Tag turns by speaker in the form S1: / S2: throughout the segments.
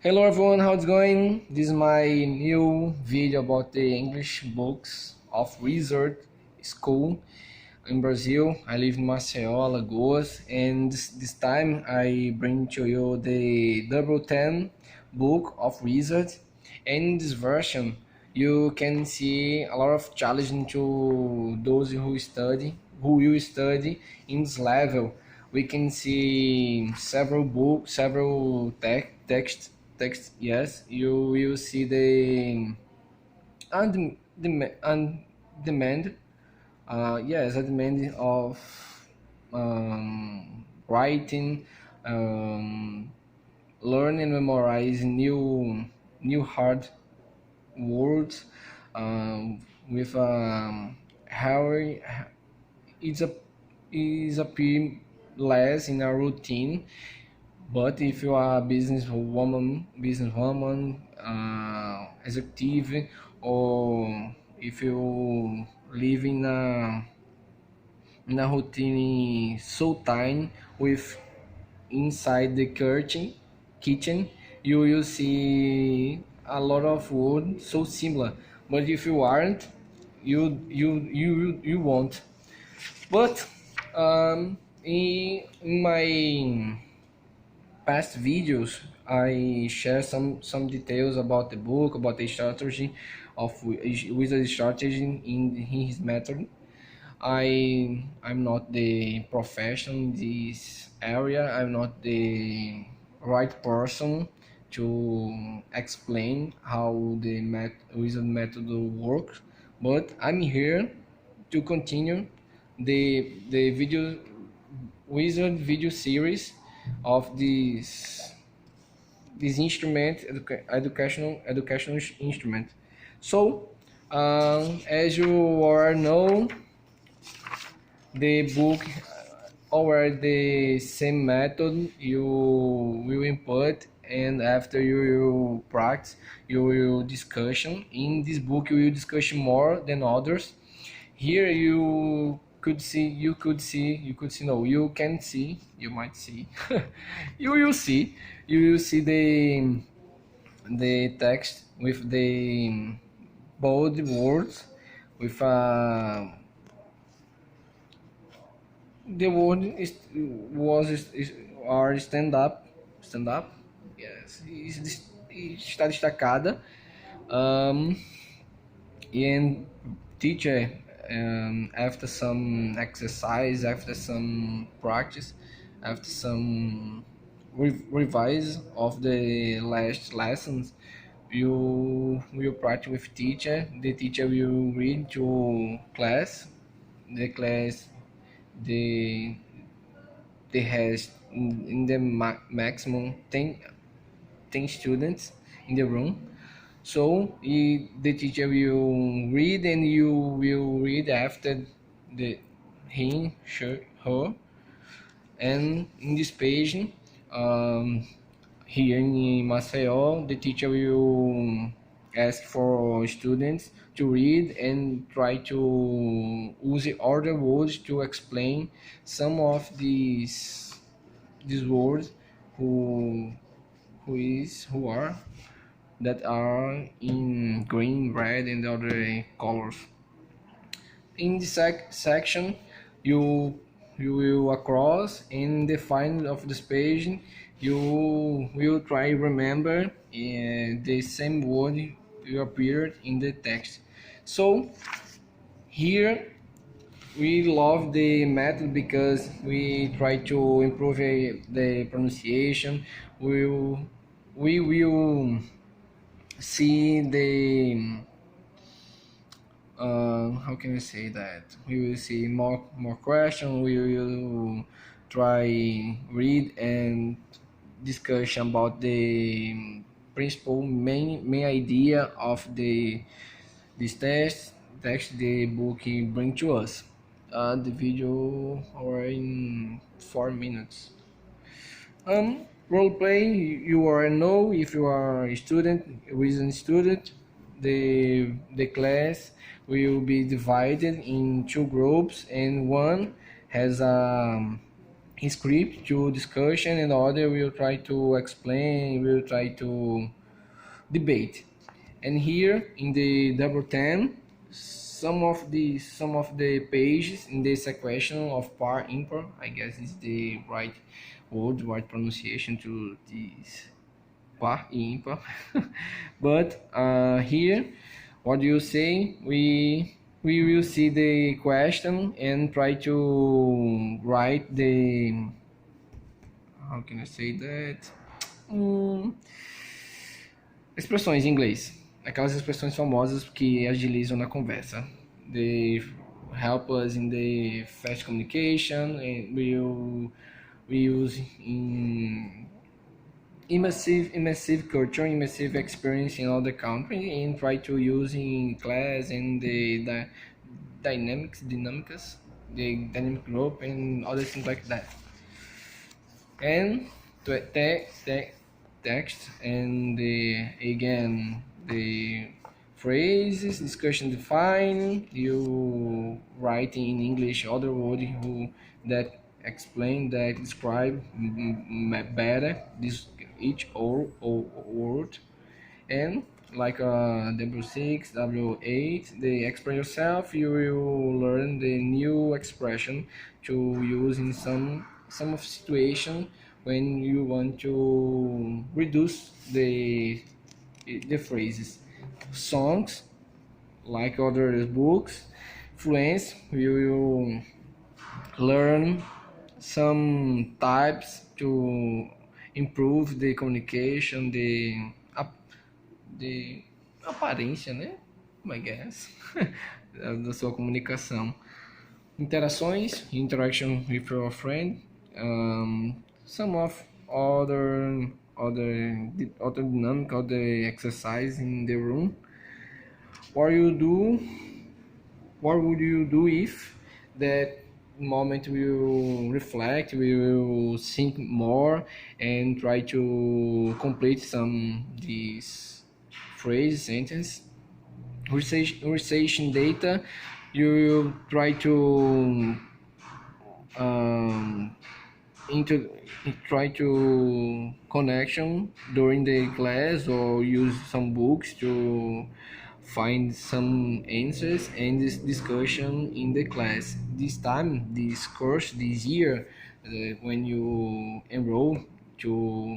S1: Hello everyone, how it's going? This is my new video about the English books of Wizard School in Brazil. I live in Maceió, Alagoas, and this time I bring to you the W10 book of Wizard. And in this version, you can see a lot of challenge to those who will study in this level. We can see several books, several text. Yes, you will see the demand. Yes, a demand of writing, um, learn and memorize new hard words with how it's a is appear less in a routine. But if you are a businesswoman, executive, or if you live in a routine so tight with inside the kitchen, you will see a lot of words so similar. But if you aren't, you won't. But in my past videos, I share some details about the book, about the strategy of wizard strategy in his method. I'm not the professional in this area. I'm not the right person to explain how the wizard method works, but I'm here to continue the video wizard video series of this instrument, educational instrument. So as you all know, the book over the same method you will input, and after you will practice you will discussion. In this book you will discuss more than others. Here you can see, you might see you will see the text with the bold words with the word are stand up, yes, está destacada, um, and teacher, after some exercise, after some practice, after some revise of the last lessons, you will practice with teacher. The teacher will read to class. The class, the has in the maximum 10 students in the room. So the teacher will read and you will read after the him, her. And in this page, um, here in Maceió, the teacher will ask for students to read and try to use other words to explain some of these words who who are that are in green, red, and other colors. In the section, you you will across in the final of this page. You will try remember the same word you appeared in the text. So here we love the method because we try to improve the pronunciation. We will see the how can I say that? We will see more question. We will try read and discussion about the principal main idea of this text the book bring to us. The video are in 4 minutes. Role play, you already know. If you are a student, recent student, the class will be divided in two groups, and one has a script to discussion, and other will try to explain, will try to debate. And here in the W10, some of the pages in this equation of par impar, I guess is the right word, right pronunciation to this par impar. But here, what do you say? We will see the question and try to write the, how can I say that? Expressões em inglês. Aquelas expressões famosas que agilizam na conversa. They help us in the fast communication, and we use in immersive culture, immersive experience in other country, and try to use in class and the dynamics, the dynamic group, and other things like that. And text and again the phrases, discussion define, you write in English other word who that explain, that describe better this each word. And like W6, W8, the express yourself, you will learn the new expression to use in some of situation when you want to reduce the phrases. Songs, like other books. Fluence, you will learn some types to improve the communication, the aparência, né? I guess, da sua comunicação. Interações, interaction with your friend, some of other dynamic of the exercise in the room. What would you do if that moment will reflect, we will think more and try to complete some these phrase sentence. Research data, you will try to try to connection during the class, or use some books to find some answers and this discussion in the class. This time, this course, this year, when you enroll to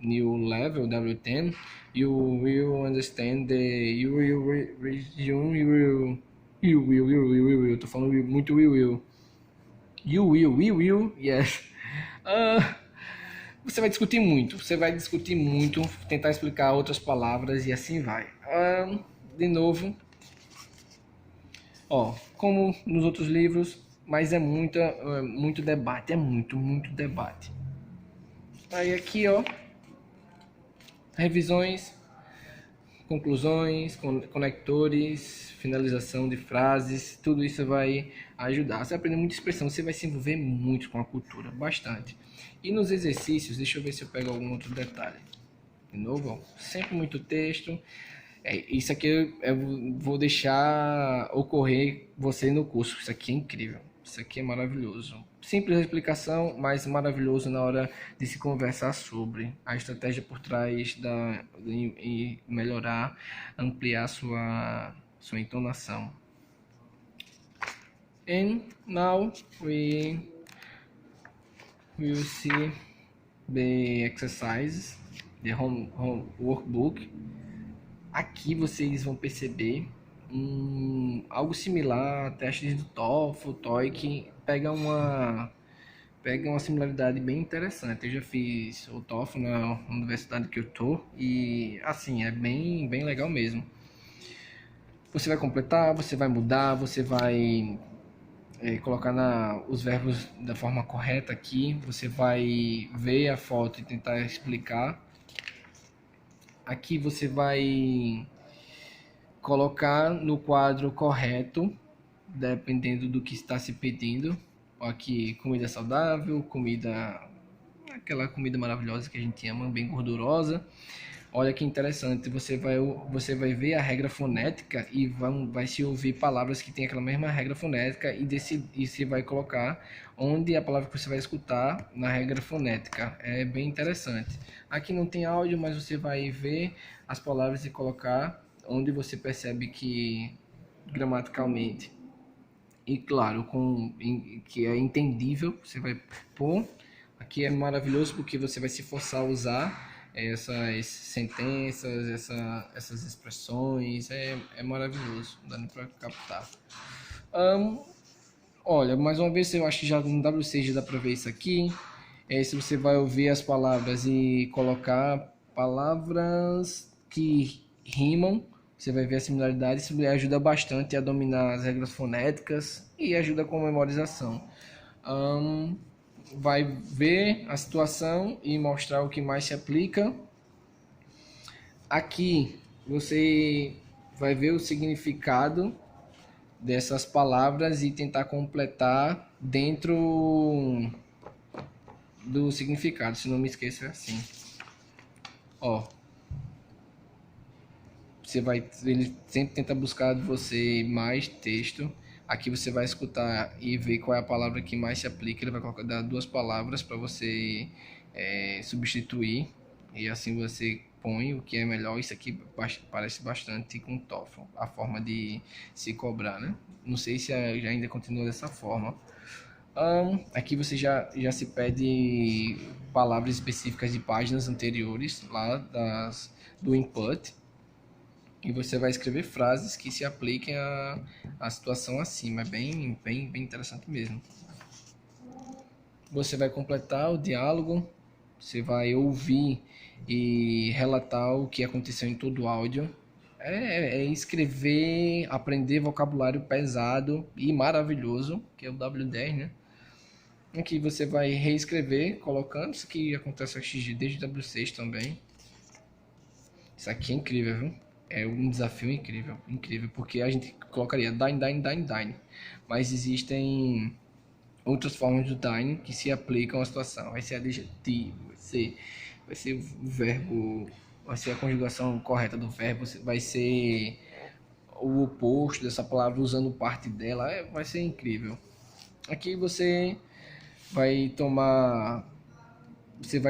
S1: new level W10, you will understand you will, tô falando muito will. You will, yes. Você vai discutir muito, tentar explicar outras palavras e assim vai. De novo, como nos outros livros, mas é muito debate, muito debate. Aí aqui, revisões, conclusões, conectores, finalização de frases, tudo isso vai ajudar. Você vai aprender muita expressão, você vai se envolver muito com a cultura, bastante. E nos exercícios, deixa eu ver se eu pego algum outro detalhe. De novo, sempre muito texto. Isso aqui eu vou deixar ocorrer você no curso. Isso aqui é incrível, isso aqui é maravilhoso. Simples a explicação, mas maravilhoso na hora de se conversar sobre a estratégia por trás e melhorar, ampliar sua entonação. And now we will see the exercises, the home workbook. Aqui vocês vão perceber algo similar a testes do TOEFL, TOEIC, pega uma similaridade bem interessante. Eu já fiz o TOEFL na universidade que eu tô e assim, é bem legal mesmo. Você vai completar, você vai mudar, você vai colocar os verbos da forma correta aqui, você vai ver a foto e tentar explicar. Aqui você vai colocar no quadro correto, dependendo do que está se pedindo. Aqui, comida saudável, aquela comida maravilhosa que a gente ama, bem gordurosa. Olha que interessante, você vai ver a regra fonética e vai se ouvir palavras que têm aquela mesma regra fonética e você vai colocar onde a palavra que você vai escutar na regra fonética. É bem interessante. Aqui não tem áudio, mas você vai ver as palavras e colocar onde você percebe que gramaticalmente e claro, que é entendível, você vai pôr. Aqui é maravilhoso porque você vai se forçar a usar essas sentenças, essas expressões, é maravilhoso, dando para captar. Olha, mais uma vez, eu acho que já no W6 já dá para ver isso aqui. Se você vai ouvir as palavras e colocar palavras que rimam, você vai ver a similaridade. Isso ajuda bastante a dominar as regras fonéticas e ajuda com a memorização. Vai ver a situação e mostrar o que mais se aplica. Aqui você vai ver o significado dessas palavras e tentar completar dentro do significado, se não me esqueça, é assim. Ó, ele sempre tenta buscar de você mais texto. Aqui você vai escutar e ver qual é a palavra que mais se aplica. Ele vai colocar, dar duas palavras para você substituir e assim você põe o que é melhor. Isso aqui parece bastante com TOEFL, a forma de se cobrar, né? Não sei se ainda continua dessa forma. Aqui você já se pede palavras específicas de páginas anteriores lá do input e você vai escrever frases que se apliquem à situação acima. É bem interessante mesmo. Você vai completar o diálogo, você vai ouvir e relatar o que aconteceu em todo o áudio. É escrever, aprender vocabulário pesado e maravilhoso, que é o W10, né? Aqui você vai reescrever, colocando isso que acontece desde o W6 também. Isso aqui é incrível, viu? É um desafio incrível, porque a gente colocaria dine, mas existem outras formas do dine que se aplicam à situação. Vai ser adjetivo, vai ser o verbo, vai ser a conjugação correta do verbo, vai ser o oposto dessa palavra usando parte dela, vai ser incrível. Aqui você vai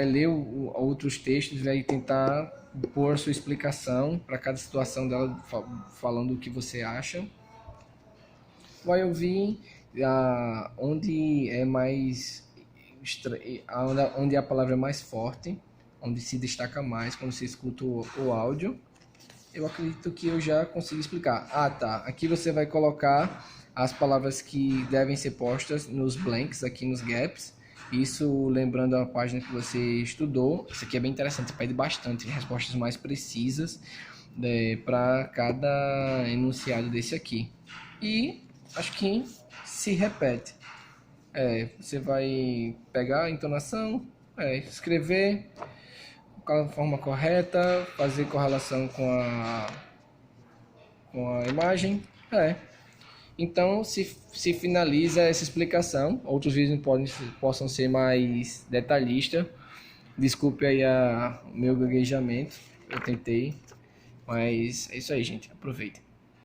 S1: ler outros textos, vai tentar pôr a sua explicação para cada situação dela, falando o que você acha. Vai ouvir onde é mais onde a palavra é mais forte, onde se destaca mais quando você escuta o áudio. Eu acredito que eu já consegui explicar. Tá. Aqui você vai colocar as palavras que devem ser postas nos blanks, aqui nos gaps. Isso lembrando a página que você estudou. Isso aqui é bem interessante, pede bastante respostas mais precisas para cada enunciado desse aqui. E acho que se repete. Você vai pegar a entonação, escrever com a forma correta, fazer correlação com a imagem. Então se finaliza essa explicação. Outros vídeos possam ser mais detalhistas. Desculpe aí o meu gaguejamento, eu tentei, mas é isso aí, gente, aproveitem.